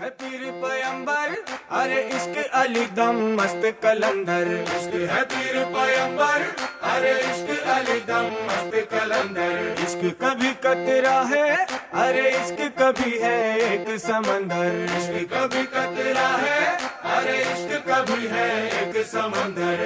है पीर पैगंबर, अरे इश्क अली दम मस्त कलंदर। इश्क है पीर पैगंबर, अरे इश्क अली दम मस्त कलंदर। इश्क कभी कतरा है, अरे इश्क कभी है एक समंदर। इश्क कभी कतरा है, अरे इश्क कभी है एक समंदर।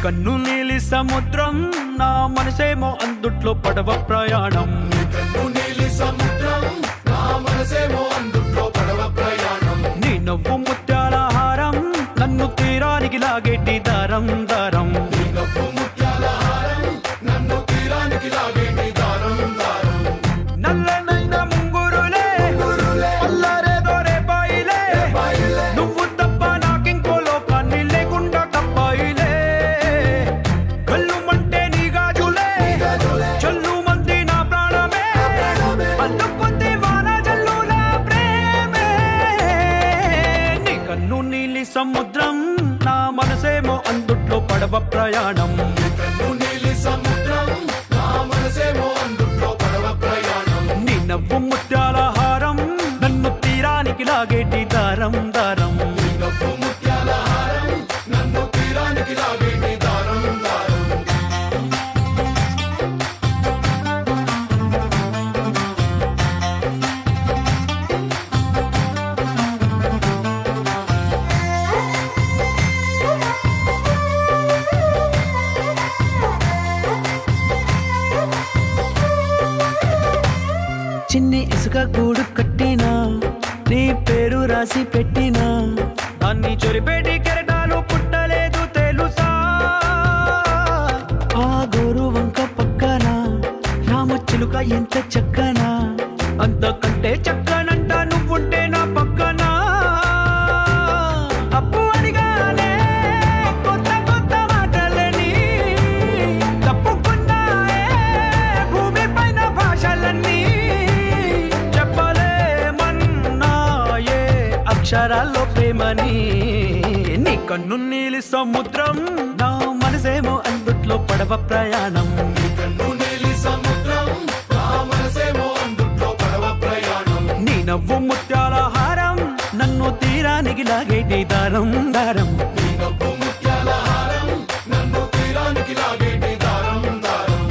కన్ను నీలి సముద్రం నా మనసేమో అందుట్లో పడవ ప్రయాణం। కన్ను నీలి సముద్రం నా మనసేమో అందుట్లో పడవ ప్రయాణం। నీ నవ్వు ముత్యాల హారం నన్ను తీరానికి లాగేటి దారం దారం। నీ నవ్వు ముత్యాల హారం నన్ను తీరానికి లాగేటి దారం దారం। నల్లనైన ముంగురులే అల్లారేదో రేపాయిలే, నువ్వు తప్ప నాకింకో లోకాన్ని లేకుండా తప్పాయిలే। కళ్ళు మంటే నీ గాజులే చల్లు మంది నా ప్రాణమే, అల్లుకుంది వాన జల్లుల ప్రేమే। నీ కన్ను నీలి సముద్రం నా మనసేమో అందుట్లో పడవ ప్రయాణం। కన్ను నీలి సముద్రం నా మనసేమో అందుట్లో పడవ ప్రయాణం। నీ నవ్వు ముత్యాల హారం నన్ను తీరానికి లాగేటి దారం దారం। నీ నవ్వు ముత్యాల హారం నన్ను తీరానికి లాగేటి దారం దారం। చిన్ని ఇసుక గూడు కట్టినా నీ పేరు రాసి పెట్టినా, దాన్ని చొరిపేటి కెరటాలు పుట్టలేదు తెలుసా। ఆ గోరు వంక పక్కన రామచిలుక ఎంత చక్కనా, అంతకంటే చక్కనంట నువ్వుంటే నా పక్కన। అప్పు అడిగానే కొత్త కొత్త మాటలని, తప్పుకున్నాయే భూమి పైన భాషలన్నీ, చెప్పలేమన్నాయే అక్షరాల్లో ప్రేమని। నీ కన్ను నీలి సముద్రం నా మనసేమో అందుట్లో పడవ ప్రయాణం। కన్ను నీలి సముద్రం నా మనసేమో అందుట్లో పడవ ప్రయాణం। నీ నవ్వు ముత్యాల హారం నన్ను తీరానికి లాగేటి దారం దారం। నీ నవ్వు ముత్యాల హారం నన్ను తీరానికి లాగేటి దారం దారం।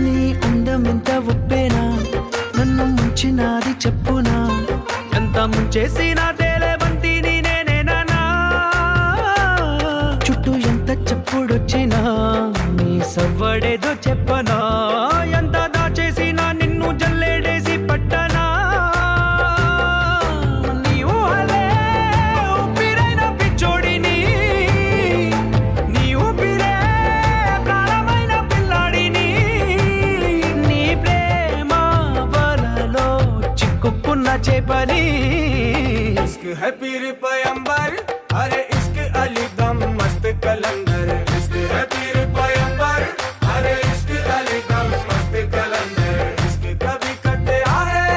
నీ అందం ఎంత ఒప్పేనా నన్ను ముంచినాది చెప్పునా, ఎంత ముంచేసినా తేలేవంతి నేనేనా। చుట్టూ ఎంత చెప్పుడొచ్చినా నీ సవ్వడేదో చెప్పనా, ఎంత దాచేసినా నిన్ను జల్లేడేసి పట్టనా। నీ ఊహలే ఊపిరైన పిచ్చోడిని, నీ ఊపిరే ప్రాణమైన పిల్లాడిని, నీ ప్రేమ వలలో చిక్కుకున్న చేపని। इश्क है पीर पैगंबर, अरे इश्क अली दम मस्त कलंदर। इश्क है पीर पैगंबर, अरे इश्क अली दम मस्त कलंदर। इश्क कभी कतरा है,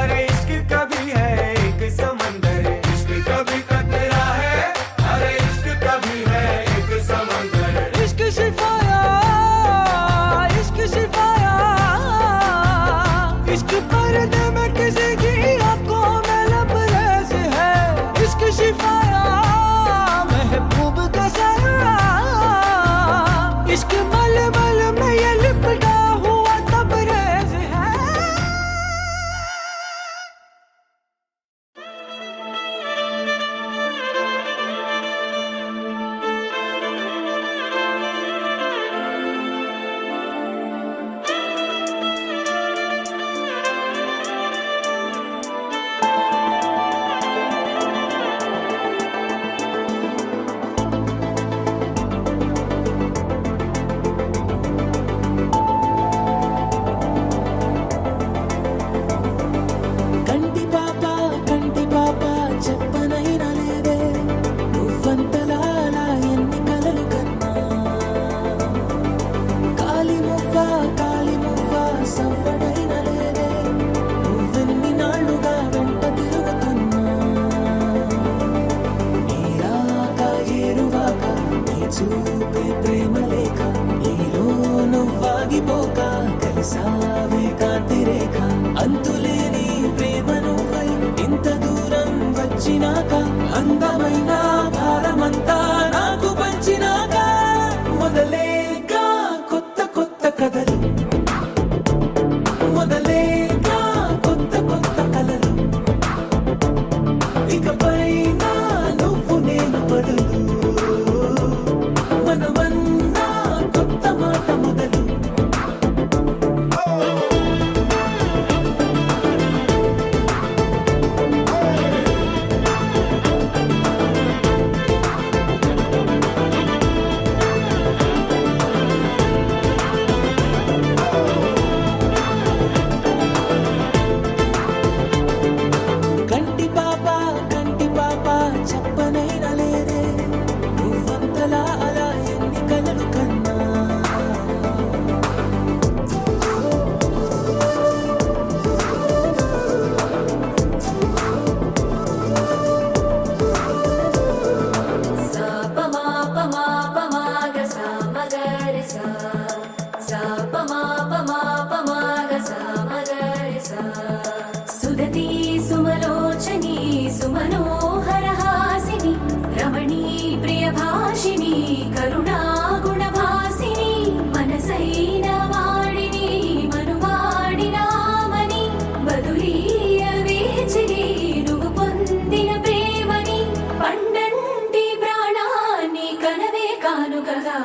अरे इश्क कभी है एक समंदर। इश्क कभी कतरा है, अरे इश्क कभी है एक समंदर। इश्क शिफाया इश्क शिफाया, इश्क पर्दे में किसी की आंखों में लबरेज है। इश्क शिफाया महबूब का साया, చూపే ప్రేమ లేఖ నీలో నువ్వాగిపోక కలిసావే కాంతి రేఖ అంతులేని ప్రేమ నువ్వై ఇంత దూరం వచ్చినాక అందమైన భారమంతా నాకు పంచినాక మొదలేక కొత్త కొత్త కథలు మొదలేక కొత్త కొత్త కలలు ఇకపైన నువ్వు నేను బదులు మనమన్నా కొత్త మాట మొదలు కంటి పాప చెప్పనైనా లేదే నువ్వంతలా అలా ఎన్ని కలలు కన్నా సుదతి సుమలోచని సుమనోహర హాసిని రమణీ ప్రియ భాషిని కరుణా గుణ భాసిని మనసైన వాడిని మనువాడినామని బదులీయ వేచిని నువ్వు పొందిన ప్రేమని పండంటి ప్రాణాన్ని కనవే కానుకగా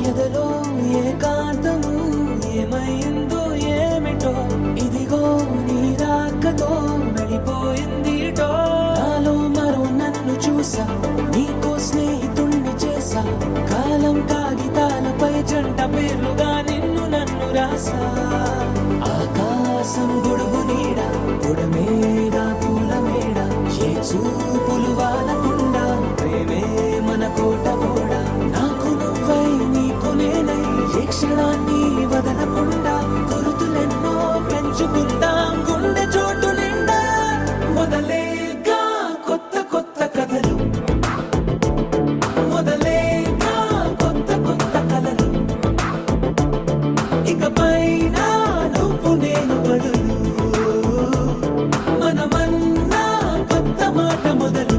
ఎదలో ఏకాంతము ఏమైందో ఏమిటో ఇదిగో నీ రాకతో నడిపోయిందిటో నాలో మరో నన్ను చూసా నీకో స్నేహితుణ్ణి చేసా కాలం కాగితాలపై జంట పేర్లుగా నిన్ను నన్ను రాసా ఆకాశం గొడుగు నీడ గుడమేడ పూల మేడ ఏ చూపులు వాలకుండా ప్రేమే మన కోట కూడా నాకు నువ్వై నీకు నేనై ఏ క్షణాన్ని వదలకుండా గుర్తులెన్నో పెంచుకుందాం గుండె చోటు నిండా మొదలేక కొత్త కొత్త కథలు మొదలేక కొత్త కొత్త కలలు ఇకపైన నువ్వు నేను బదులు మనమన్నా కొత్త మాట మొదలు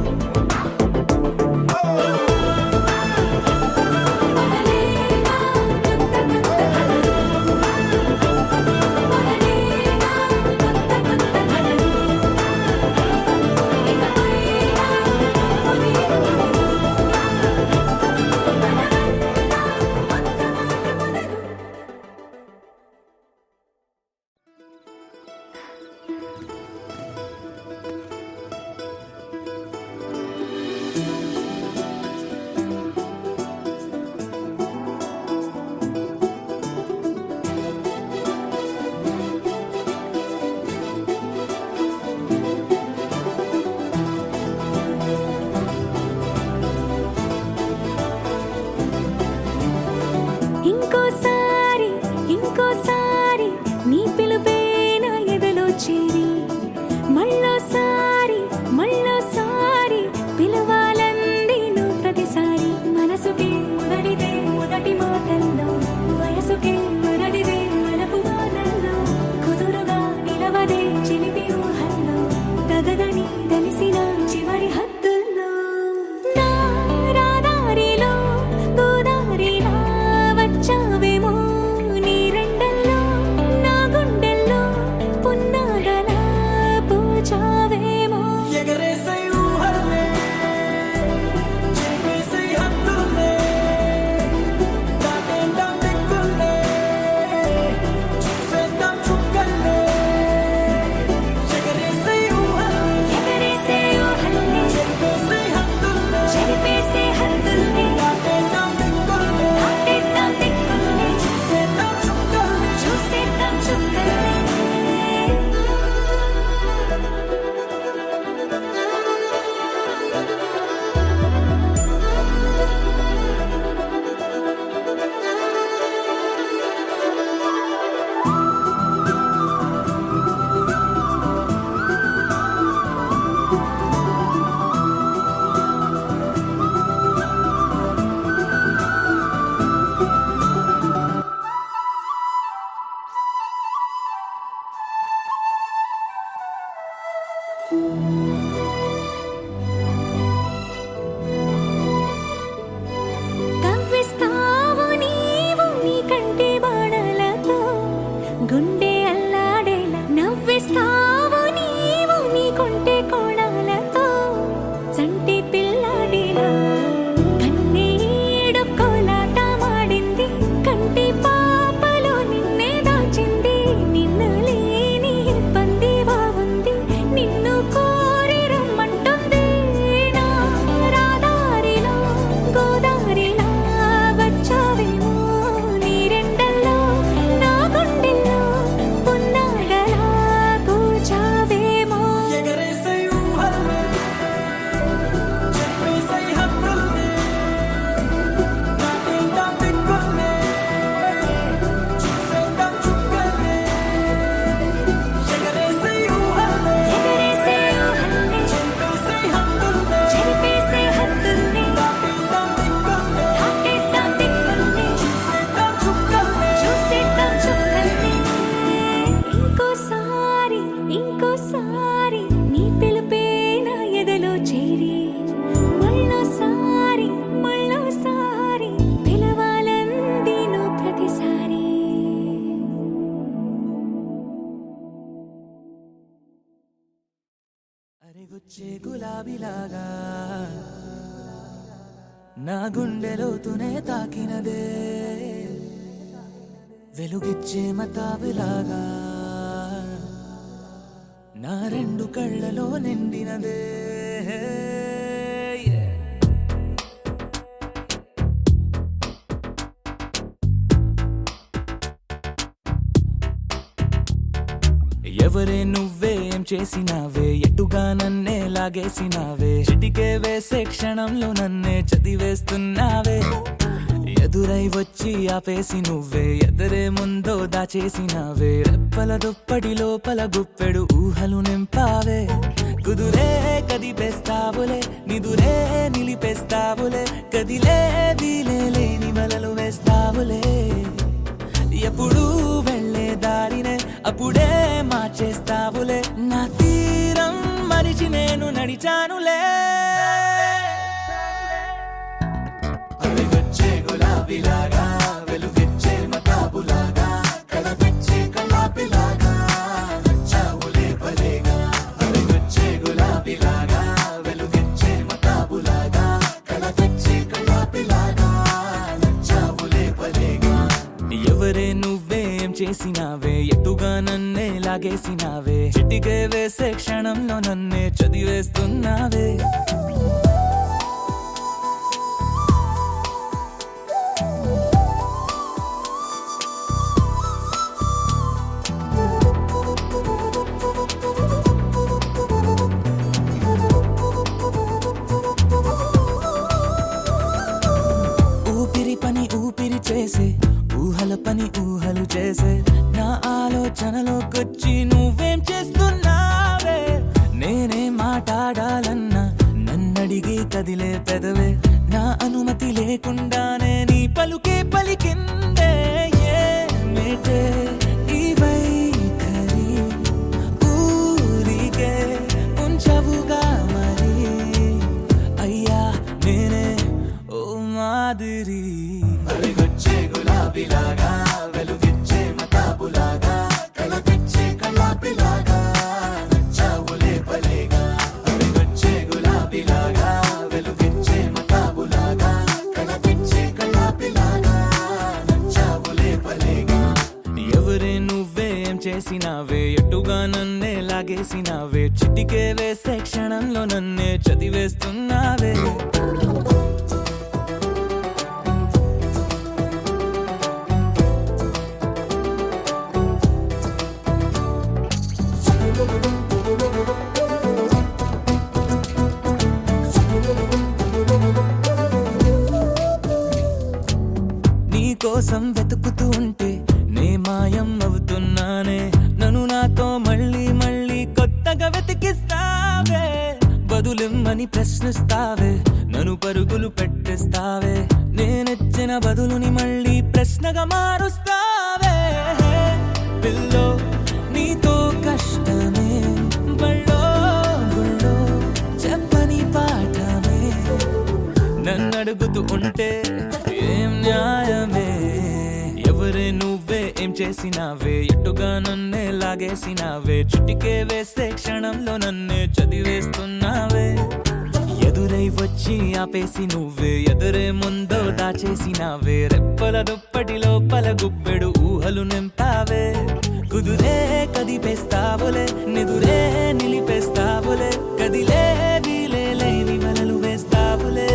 ఇంకోసారి నీ పిలుపే నా ఎదలో చేరి మళ్ళోసారి పిలవాలని చంటి పిల్లాడిలా కన్నీడు కోలాట మాడింది కంటి పాపలో నిన్నే దాచింది నిన్ను లేని ఇబ్బంది బాగుంది నిన్ను కోరి రమ్మంటుంది నా రాదారిలో గోదారిలా వచ్చావేమో నీరెండల్లో నా గుండెల్లో పున్నాగలా కూర్చావేమో ఎగరేసే ఊహల్లే చెప్పేసే హద్దుల్లే దాటేద్దాం దిక్కుల్లే చూసేద్దాం చుక్కల్లే ఎగరేసే ఊహల్లే ఎగరేసే ఊహల్లే చెప్పేసే హద్దుల్లే చెరిపేసే హద్దుల్ని దాటేద్దాం దిక్కుల్లే దాటేద్దాం దిక్కుల్ని చూసేద్దాం చుక్కల్లే చూసేద్దాం చుక్కల్ని ఇంకోసారి నీ పిలుపే నా ఎదలో చేరి మళ్ళోసారి పిలవాలంది నువ్వు ప్రతిసారి అరెగొచ్చే గులాబీలాగా నా గుండెలోతునే తాకినదే వెలుగిచ్చే మతాబులాగా నా రెండు కళ్ళలో నిండినదే ఎవరే నువ్వేం చేసినావే ఎటుగా నన్నే లాగేసినావే చిటికే వేసే క్షణంలో నన్నే చదివేస్తున్నావే ఎదురై వచ్చి ఆపేసి నువ్వే ఎదరే ముందో దాచేసినావే రెప్పల దుప్పటి లోపల గుప్పెడు ఊహలు నింపావే కుదురే కదిపేస్తావులే నిదురే నిలిపేస్తావులే కదిలే వీలే లేని వలలు వేస్తావులే ఎప్పుడు వెళ్ళే దారినే అప్పుడే మార్చేస్తావులే నా తీరం మరిచి నేను నడిచానులే అలిగొచ్చే గులాబీలాగా వెలుగిచ్చే మతాబులాగా కలపిచ్చే కలాపిలాగా నచ్చావులే భలేగా అలిగొచ్చే గులాబీలాగా వెలుగిచ్చే మతాబులాగా కలపిచ్చే కలాపిలాగా నచ్చావులే భలేగా ఎవరే నువ్వేం చేసినావే ఎటుగా నన్నే లాగేసినావే చిటికే వేసే క్షణంలో నన్నే చదివేస్తున్నావే ఊపిరి పని ఊపిరి చేసే ఊహల పని ఊహలు చేసే నా ఆలోచనలోకొచ్చి నువ్వేం చేస్తున్నావే నేనే మాట్లాడాలన్నా నన్నడిగి కదిలే పెదవే నా అనుమతి లేకుండానే నీ పలుకే పలికిందే ఏమిటే ఈ వైఖరి ఊరికే ఉంచవుగా మరి అయ్యా నేనే ఓ మాదిరి అలిగొచ్చే గులాబీలాగా వెలుగిచ్చే మతాబులాగా కలపిచ్చే కలాపిలాగా నచ్చావులే భలేగా అలిగొచ్చే గులాబీలాగా వెలుగిచ్చే మతాబులాగా కలపిచ్చే కలాపిలాగా నచ్చావులే భలేగా ఎవరే నువ్వేం చేసినావే ఎటుగా నన్నే లాగేసినావే చిటికే వేసే క్షణంలో నన్నే చదివేస్తున్నావే నీ కోసం వెతుకుతూ ఉంటే నే మాయం అవుతున్నానే నన్ను నాతో మళ్ళీ మళ్ళీ కొత్తగా వెతికిస్తావే బదులిమ్మని ప్రశ్నిస్తావే నన్ను పరుగులు పెట్టిస్తావే నేనెచ్చిన బదులుని మళ్ళీ ప్రశ్నగా మారుస్తావే పిల్లో నీతో కష్టమే బళ్ళో గుళ్ళో చెప్పని పాఠమే నన్నడుగుతూ ఉంటే ఏం న్యాయమే ఎవరే నువ్వే ఏం చేసినావే ఎటుగా నన్నే లాగేసినావే చుట్టికే వేసే క్షణంలో నన్నే చదివేస్తున్నావే వచ్చి ఆపేసి నువ్వే ఎదురే ముందో దాచేసినావే రెప్పల దుప్పటి లోపల గుప్పెడు ఊహలు నింపావే కుదురే కదిపేస్తావులే నిదురే నిలిపేస్తావులే కదిలే వీలే లేని వలలు వేస్తావులే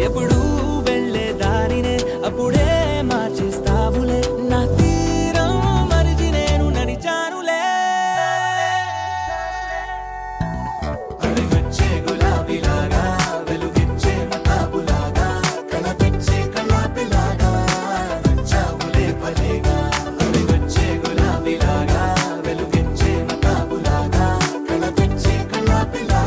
ఎప్పుడు వెళ్ళే దారినే అప్పుడే మార్చేస్తావులే నా తీరం మరిచి నేను నడిచానులే అడిగొచ్చే గులాబీలాగా వెలుగిచ్చే మతాబులాగా కలపెచ్చే కళాపిలాగా నచ్చావులే పలేగా అడిగొచ్చే గులాబీలాగా వెలుగిచ్చే మతాబులాగా కలపెచ్చే కళాపిలాగా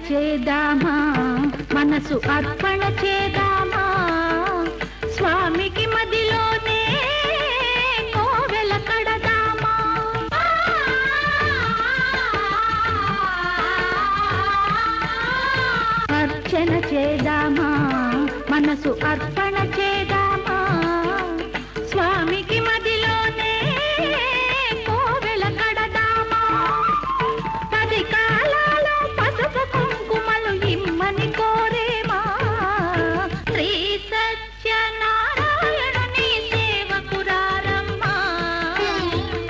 చేద్దామా మనసు అర్పణ చేద్దామా స్వామికి మదిలోనే కోవెల కడదామా అర్చన చేద్దామా మనసు అర్పణ చేద్దామా స్వామికి మదిలోనే కోవెల కడదామా 10 కాలాలో పసుపు కుంకుమలు ఇమ్మని కోరేమా శ్రీ సత్యనారాయణుని సేవకురారమ్మా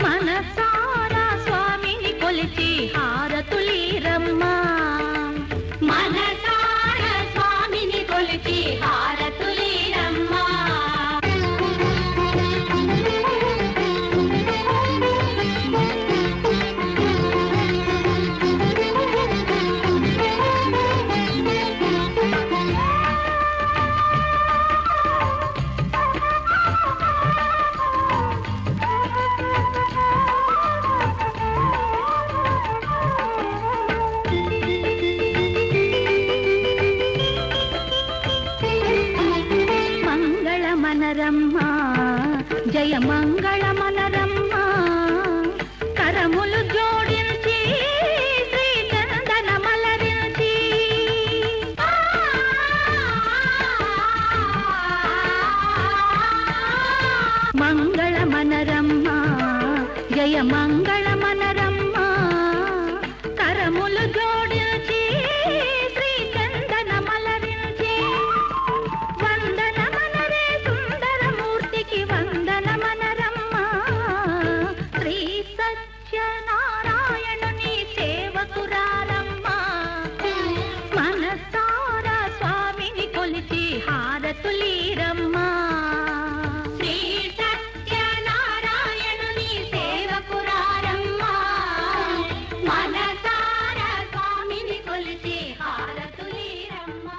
మనసారా స్వామిని కొలిచి హారతులీరమ్మా మనసారా స్వామిని కొలిచి హారతులీరమ్మా మంగళమనరమ్మా జయ మంగళమనరమ్మా కరములు జోడించి శ్రీ చందనమలరించి మంగళమనరమ్మా జయ మంగళమనరమ్మా కరములు జోడించి శ్రీ చందనమలరించి వందనమనరే సుందరమూర్తికి వందనమనరమ్మా శ్రీ సత్యనారాయణుని సేవకురారమ్మా మనసారా స్వామిని కొలిచి హారతులీరమ్మా శ్రీ సత్యనారాయణుని సేవకురారమ్మా మనసారా స్వామిని కొలిచి హారతులీరమ్మా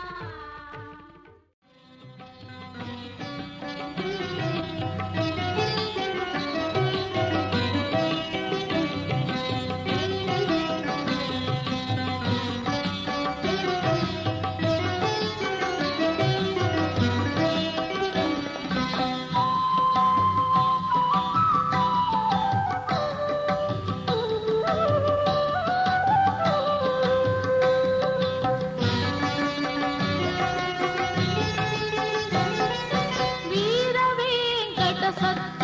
వీర వెంకట సత్య